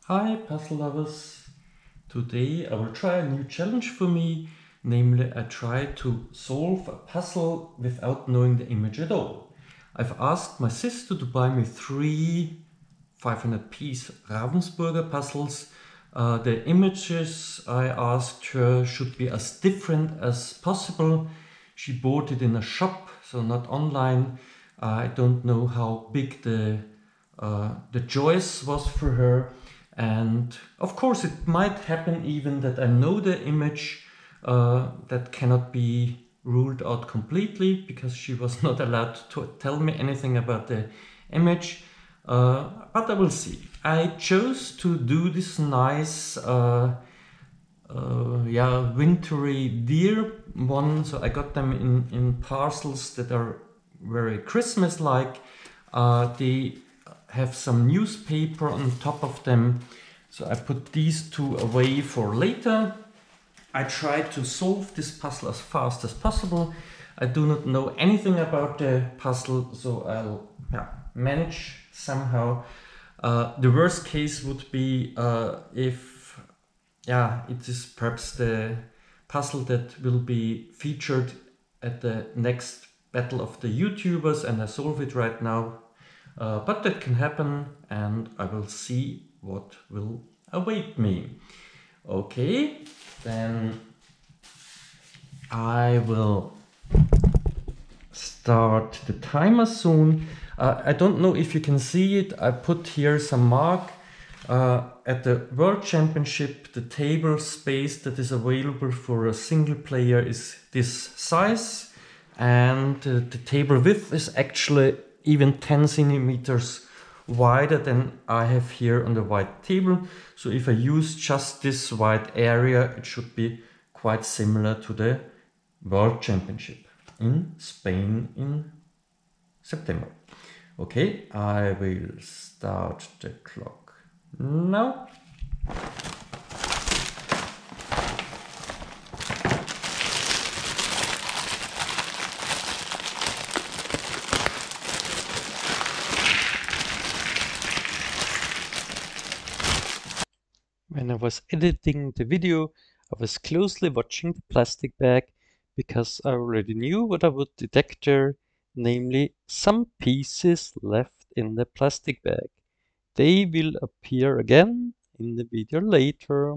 Hi puzzle lovers! Today I will try a new challenge for me, namely I try to solve a puzzle without knowing the image at all. I've asked my sister to buy me 3 500-piece Ravensburger puzzles. The images I asked her should be as different as possible. She bought it in a shop, so not online. I don't know how big the choice was for her. And of course it might happen even that I know the image. That cannot be ruled out completely because she was not allowed to tell me anything about the image. But I will see. I chose to do this nice wintry deer one, so I got them in parcels that are very Christmas-like. They have some newspaper on top of them, so I put these two away for later. I tried to solve this puzzle as fast as possible. I do not know anything about the puzzle, so I'll manage somehow. The worst case would be if it is perhaps the puzzle that will be featured at the next battle of the YouTubers and I solve it right now. But that can happen and I will see what will await me. Okay, then I will start the timer soon. I don't know if you can see it. I put here some mark. At the World Championship, the table space that is available for a single player is this size, and the table width is actually even 10 centimeters wider than I have here on the white table. So if I use just this white area, it should be quite similar to the World Championship in Spain in September. Okay, I will start the clock now. When I was editing the video, I was closely watching the plastic bag because I already knew what I would detect there, namely some pieces left in the plastic bag. They will appear again in the video later.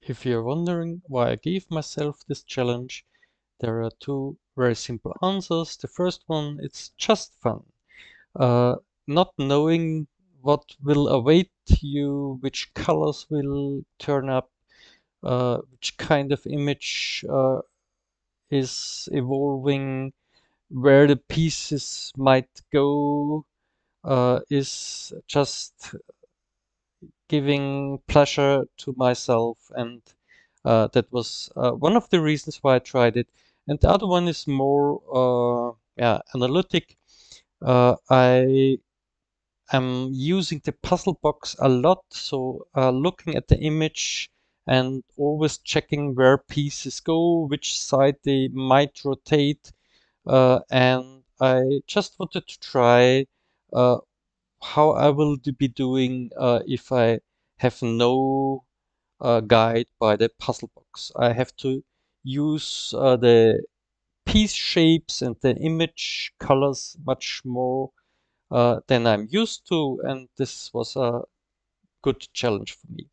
If you're wondering why I gave myself this challenge, there are two very simple answers. The first one, it's just fun. Not knowing what will await you, which colors will turn up, which kind of image is evolving, where the pieces might go, is just giving pleasure to myself, and that was one of the reasons why I tried it. And the other one is more analytic. I am using the puzzle box a lot, so looking at the image and always checking where pieces go, which side they might rotate, and I just wanted to try uh, how I will be doing if I have no guide by the puzzle box. I have to use the piece shapes and the image colors much more than I'm used to, and this was a good challenge for me.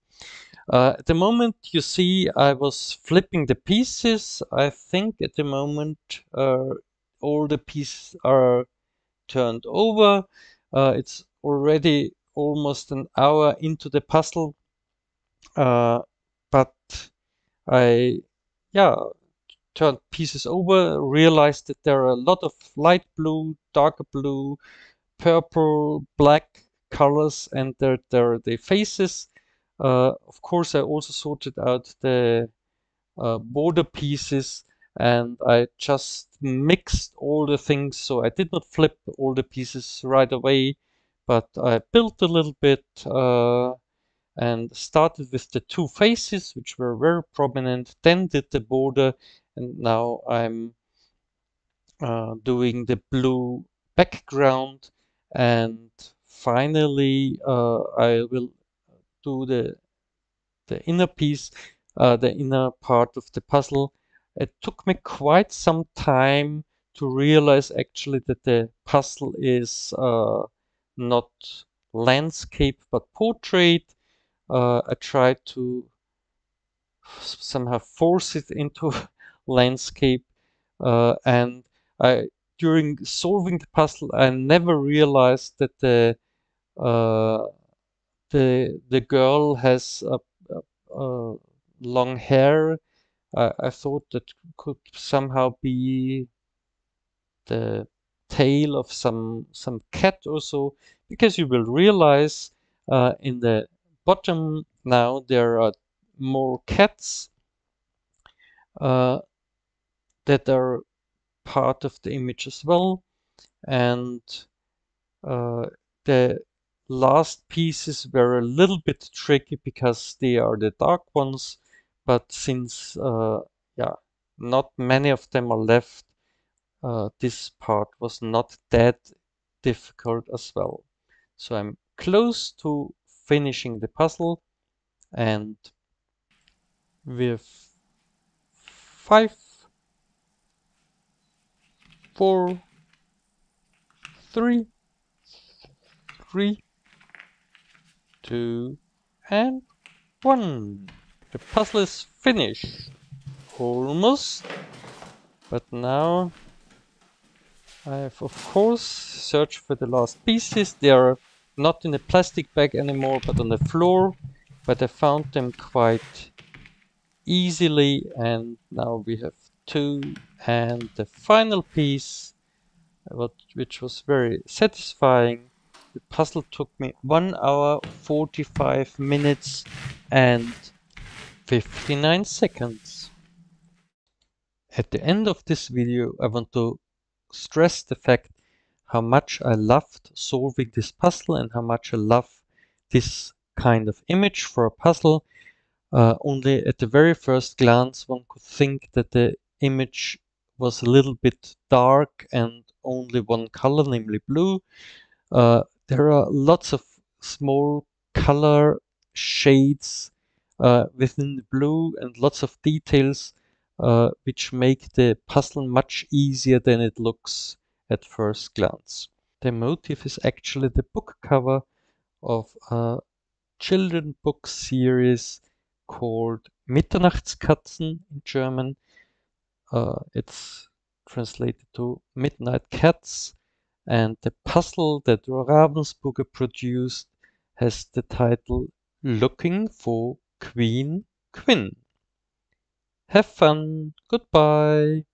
At the moment, you see, I was flipping the pieces. I think at the moment all the pieces are turned over. It's already almost an hour into the puzzle, but I, yeah, turned pieces over, realized that there are a lot of light blue, darker blue, purple, black colors, and there are the faces. Of course, I also sorted out the border pieces, and I just mixed all the things. So I did not flip all the pieces right away, but I built a little bit and started with the two faces, which were very prominent, then did the border, and now I'm doing the blue background. And finally, I will do the inner piece, the inner part of the puzzle. It took me quite some time to realize actually that the puzzle is not landscape but portrait. I tried to somehow force it into landscape, and during solving the puzzle I never realized that uh, the girl has long hair. I thought that could somehow be the tail of some cat or so, because you will realize in the bottom now there are more cats uh, that are part of the image as well, and uh, the last pieces were a little bit tricky because they are the dark ones, but since yeah, not many of them are left, this part was not that difficult as well. So I'm close to finishing the puzzle, and with 5, 4, 3, 3, 2, and 1. The puzzle is finished. Almost. But now I have of course searched for the last pieces. They are not in a plastic bag anymore, but on the floor. But I found them quite easily, and now we have 2. And the final piece, which was very satisfying. The puzzle took me 1 hour, 45 minutes and 59 seconds. At the end of this video, I want to stress the fact how much I loved solving this puzzle and how much I love this kind of image for a puzzle. Only at the very first glance one could think that the image was a little bit dark and only one color, namely blue. There are lots of small color shades within the blue and lots of details which make the puzzle much easier than it looks at first glance. The motif is actually the book cover of a children book series called Mitternachtskatzen in German. It's translated to Midnight Cats, and the puzzle that Ravensburger produced has the title Looking for Queen Quinn. Have fun. Goodbye.